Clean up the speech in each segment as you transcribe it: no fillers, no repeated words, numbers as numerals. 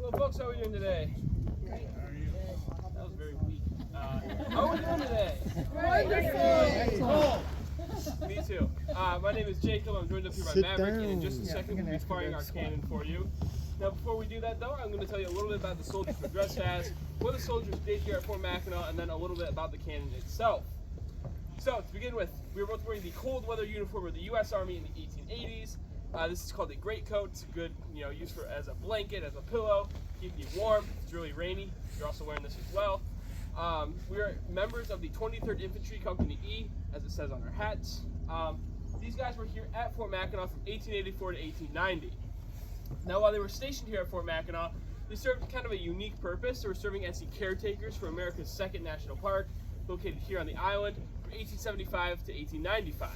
Well, folks, how are we doing today? Great. How are you? That was very weak. How are we doing today? Wonderful. Me too. My name is Jacob. I'm joined up here by Maverick, and in just a second we'll be firing our cannon for you. Now, before we do that, though, I'm going to tell you a little bit about the soldiers we're dressed as, what the soldiers did here at Fort Mackinac, and then a little bit about the cannon itself. So, to begin with, we were both wearing the cold weather uniform of the U.S. Army in the 1880s. This is called a greatcoat. It's a good, use for as a blanket, as a pillow, keeping you warm. It's really rainy. You're also wearing this as well. We are members of the 23rd Infantry Company E, as it says on our hats. These guys were here at Fort Mackinac from 1884 to 1890. Now, while they were stationed here at Fort Mackinac, they served kind of a unique purpose. They were serving as the caretakers for America's second national park, located here on the island, from 1875 to 1895.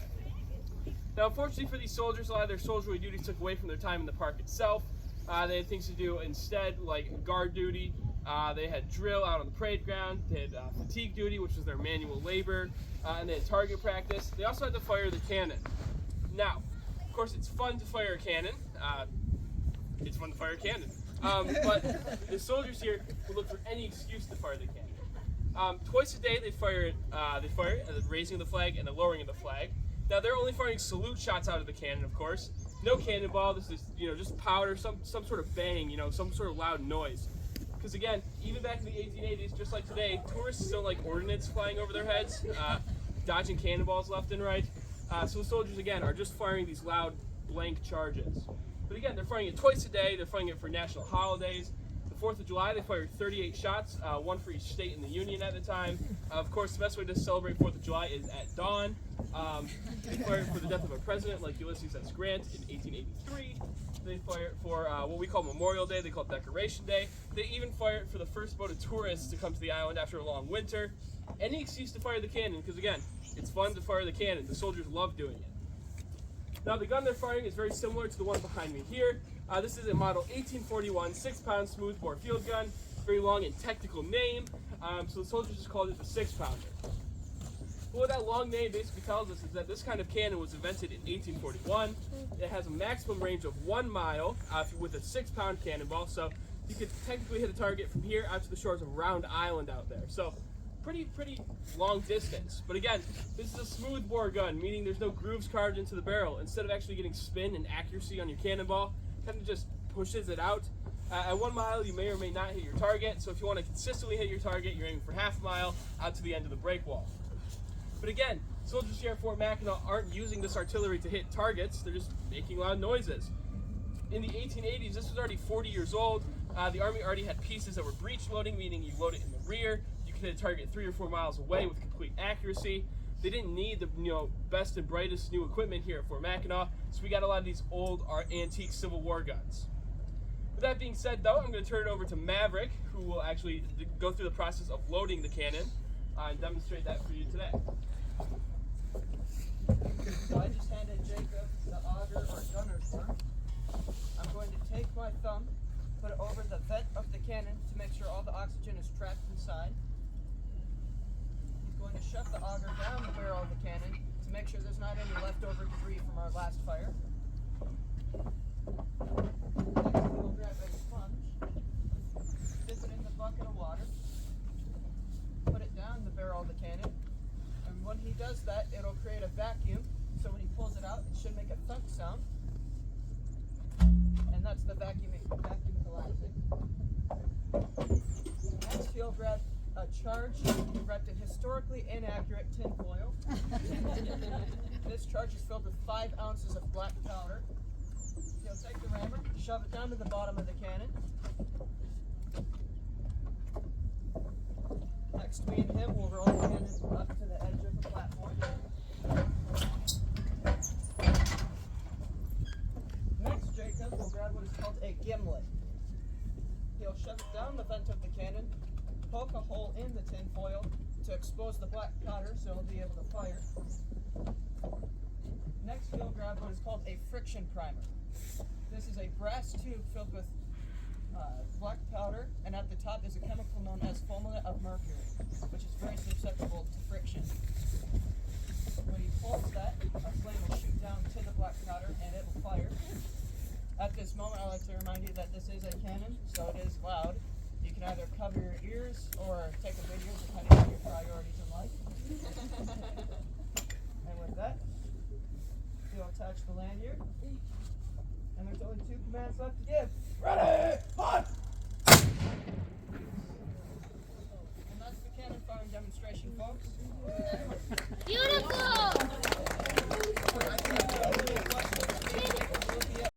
Now, unfortunately for these soldiers, a lot of their soldierly duties took away from their time in the park itself. They had things to do instead, like guard duty. They had drill out on the parade ground. They had fatigue duty, which was their manual labor, and they had target practice. They also had to fire the cannon. Now, of course, it's fun to fire a cannon. But the soldiers here would look for any excuse to fire the cannon. Twice a day, they fire it, the raising of the flag and the lowering of the flag. Now, they're only firing salute shots out of the cannon, of course. No cannonball. This is, just powder, some sort of bang, some sort of loud noise. Because again, even back in the 1880s, just like today, tourists don't like ordnance flying over their heads, dodging cannonballs left and right. So the soldiers, again, are just firing these loud blank charges. But again, they're firing it twice a day. They're firing it for national holidays. The 4th of July, they fired 38 shots, one for each state in the Union at the time. Of course, the best way to celebrate 4th of July is at dawn. They fired for the death of a president like Ulysses S. Grant in 1883. They fired for what we call Memorial Day. They call it Decoration Day. They even fired for the first boat of tourists to come to the island after a long winter. Any excuse to fire the cannon, because again, it's fun to fire the cannon. The soldiers love doing it. Now, the gun they're firing is very similar to the one behind me here. This is a model 1841 6-pound smoothbore field gun. Very long and technical name, so the soldiers just called it the 6-pounder. But what that long name basically tells us is that this kind of cannon was invented in 1841. It has a maximum range of 1 mile with a 6-pound cannonball, so you could technically hit a target from here out to the shores of Round Island out there. So pretty long distance. But again, this is a smoothbore gun, meaning there's no grooves carved into the barrel. Instead of actually getting spin and accuracy on your cannonball, kind of just pushes it out. At 1 mile, you may or may not hit your target. So if you want to consistently hit your target, you're aiming for half a mile out to the end of the break wall. But again, soldiers here at Fort Mackinac aren't using this artillery to hit targets. They're just making loud noises. In the 1880s, this was already 40 years old. The Army already had pieces that were breech loading, meaning you load it in the rear. You can hit a target 3 or 4 miles away with complete accuracy. They didn't need the best and brightest new equipment here at Fort Mackinac, so we got a lot of these old antique Civil War guns. With that being said, though, I'm going to turn it over to Maverick, who will actually go through the process of loading the cannon and demonstrate that for you today. So I just handed Jacob the auger or gunner's worm. I'm going to take my thumb, put it over the vent of the cannon to make sure all the oxygen is trapped inside. He's going to shove the auger down the barrel of the cannon to make sure there's not any leftover debris from our last fire. Next, we'll grab a sponge, dip it in the bucket of water, put it down the barrel of the cannon, and when he does that, it'll create a vacuum, so when he pulls it out, it should make a thunk sound, and that's the vacuum collapsing. Next, he'll grab a charge wrapped in historically inaccurate tin foil. This charge is filled with 5 ounces of black powder. He'll take the rammer, shove it down to the bottom of the cannon. Next, me and him will roll the cannon up to the edge of the platform. Next, Jacob will grab what is called a gimlet. He'll shove it down the vent of the cannon, poke a hole in the tin foil to expose the black powder so he'll be able to fire. Next, he'll grab what is called a friction primer. This is a brass tube filled with black powder, and at the top is a chemical known as fulminate of mercury, which is very susceptible to friction. When he pulls that, a flame will shoot down to the black powder and it will fire. At this moment, I'd like to remind you that this is a cannon, so it is loud, you can either cover your ears or take a video depending on your priorities in life. And with that, you'll attach the lanyard. And there's only 2 commands left to give. Ready! Hunt!